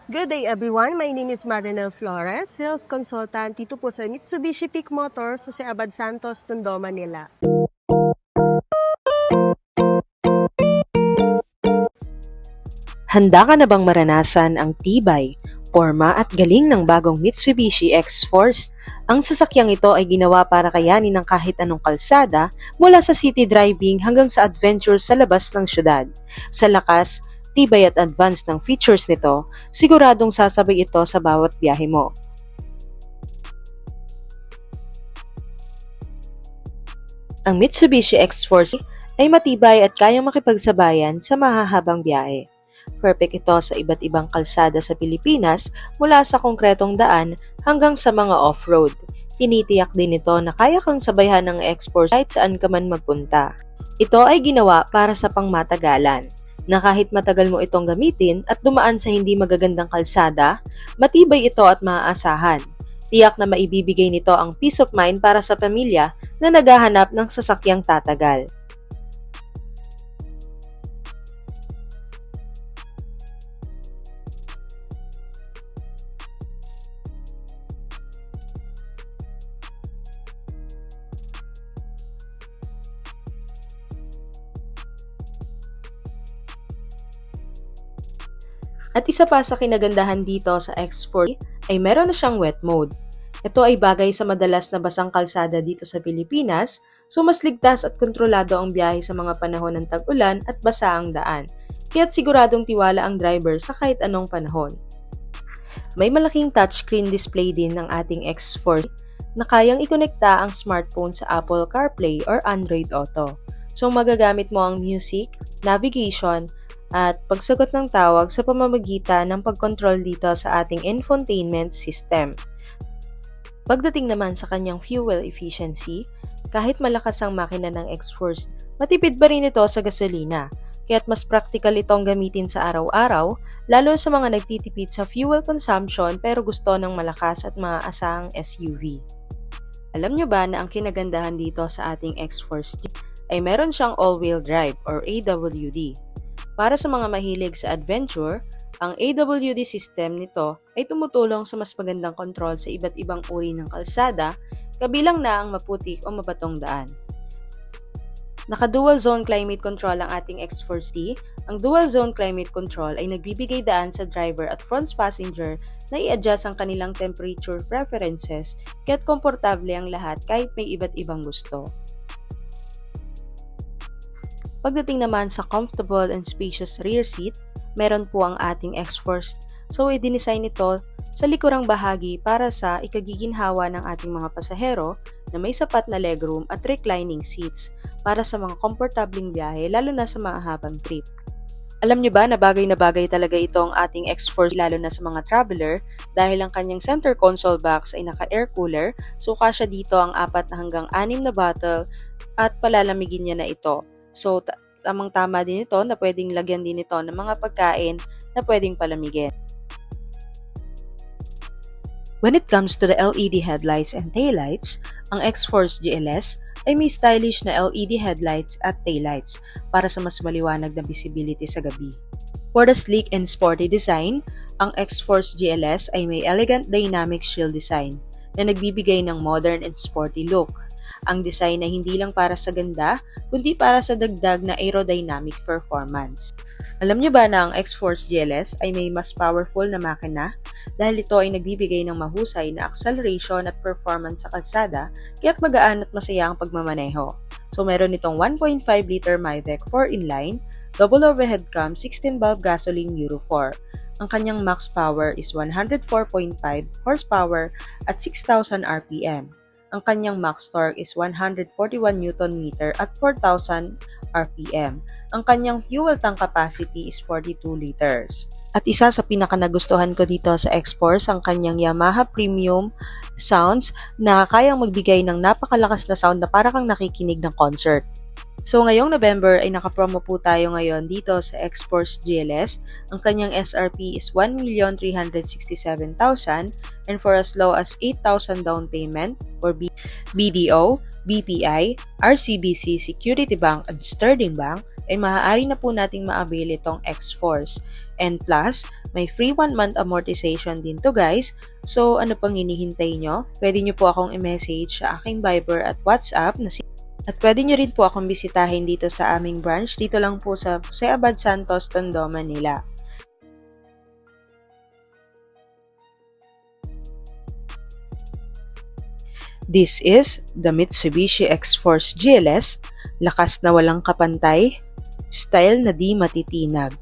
Good day everyone, my name is Marinel Flores, sales consultant dito po sa Mitsubishi Peak Motors, Jose Abad Santos, Tondo, Manila. Handa ka na bang maranasan ang tibay, porma at galing ng bagong Mitsubishi X-Force? Ang sasakyang ito ay ginawa para kayanin ng kahit anong kalsada mula sa city driving hanggang sa adventure sa labas ng syudad. Sa lakas, tibay at advance ng features nito, siguradong sasabay ito sa bawat biyahe mo. Ang Mitsubishi X-Force ay matibay at kayang makipagsabayan sa mahahabang biyahe. Perfect ito sa iba't ibang kalsada sa Pilipinas mula sa konkretong daan hanggang sa mga off-road. Tinitiyak din ito na kaya kang sabayhan ng X-Force kahit saan ka man magpunta. Ito ay ginawa para sa pangmatagalan, na kahit matagal mo itong gamitin at dumaan sa hindi magagandang kalsada, matibay ito at maaasahan. Tiyak na maibibigay nito ang peace of mind para sa pamilya na naghahanap ng sasakyang tatagal. At isa pa sa kinagandahan dito sa X40 ay meron na siyang wet mode. Ito ay bagay sa madalas na basang kalsada dito sa Pilipinas, so mas ligtas at kontrolado ang biyahe sa mga panahon ng tag-ulan at basa ang daan, kaya't siguradong tiwala ang driver sa kahit anong panahon. May malaking touchscreen display din ng ating X40 na kayang ikonekta ang smartphone sa Apple CarPlay or Android Auto. So magagamit mo ang music, navigation, at pagsagot ng tawag sa pamamagitan ng pagkontrol dito sa ating infotainment system. Pagdating naman sa kanyang fuel efficiency, kahit malakas ang makina ng X-Force, matipid pa rin ito sa gasolina, kaya't mas practical itong gamitin sa araw-araw, lalo sa mga nagtitipid sa fuel consumption pero gusto ng malakas at maaasahang SUV. Alam nyo ba na ang kinagandahan dito sa ating X-Force ay meron siyang all-wheel drive or AWD? Para sa mga mahilig sa adventure, ang AWD system nito ay tumutulong sa mas magandang kontrol sa iba't ibang uri ng kalsada, kabilang na ang maputik o mabatong daan. Naka-dual zone climate control ang ating X-Force. Ang dual zone climate control ay nagbibigay daan sa driver at front passenger na i-adjust ang kanilang temperature preferences kaya't komportable ang lahat kahit may iba't ibang gusto. Pagdating naman sa comfortable and spacious rear seat, meron po ang ating X-Force. So, i-design ito sa likurang bahagi para sa ikagiginhawa ng ating mga pasahero na may sapat na legroom at reclining seats para sa mga komportabling biyahe lalo na sa mahahabang trip. Alam niyo ba na bagay talaga ito ang ating X-Force lalo na sa mga traveler dahil ang kanyang center console box ay naka-air cooler, so kasya dito ang 4 hanggang 6 na bottle at palalamigin niya na ito. So, tamang-tama din ito na pwedeng lagyan din ito ng mga pagkain na pwedeng palamigin. When it comes to the LED headlights and taillights, ang X-Force GLS ay may stylish na LED headlights at taillights para sa mas maliwanag na visibility sa gabi. For the sleek and sporty design, ang X-Force GLS ay may elegant dynamic shield design na nagbibigay ng modern and sporty look. Ang design ay hindi lang para sa ganda, kundi para sa dagdag na aerodynamic performance. Alam niyo ba na ang X-Force GLS ay may mas powerful na makina dahil ito ay nagbibigay ng mahusay na acceleration at performance sa kalsada kaya't magaan at masaya ang pagmamaneho. So meron itong 1.5 liter Mavec 4 inline, double overhead cam, 16-valve gasoline Euro 4. Ang kanyang max power is 104.5 horsepower at 6,000 RPM. Ang kanyang max torque is 141 Nm at 4,000 RPM. Ang kanyang fuel tank capacity is 42 liters. At isa sa pinakanagustuhan ko dito sa X-Force ang kanyang Yamaha Premium sounds na kayang magbigay ng napakalakas na sound na para kang nakikinig ng concert. So ngayong November ay nakapromo po tayo ngayon dito sa X-Force GLS. Ang kanyang SRP is 1,367,000 and for as low as 8,000 down payment for BDO, BPI, RCBC, Security Bank, and Sterling Bank, ay maaari na po nating ma-avail itong X-Force. And plus, may free 1 month amortization din to guys. So ano pang hinihintay nyo? Pwede nyo po akong i-message sa aking Viber at WhatsApp at pwede nyo rin po akong bisitahin dito sa aming branch. Dito lang po sa Jose Abad Santos, Tondo, Manila. This is the Mitsubishi X-Force GLS, lakas na walang kapantay, style na di matitinag.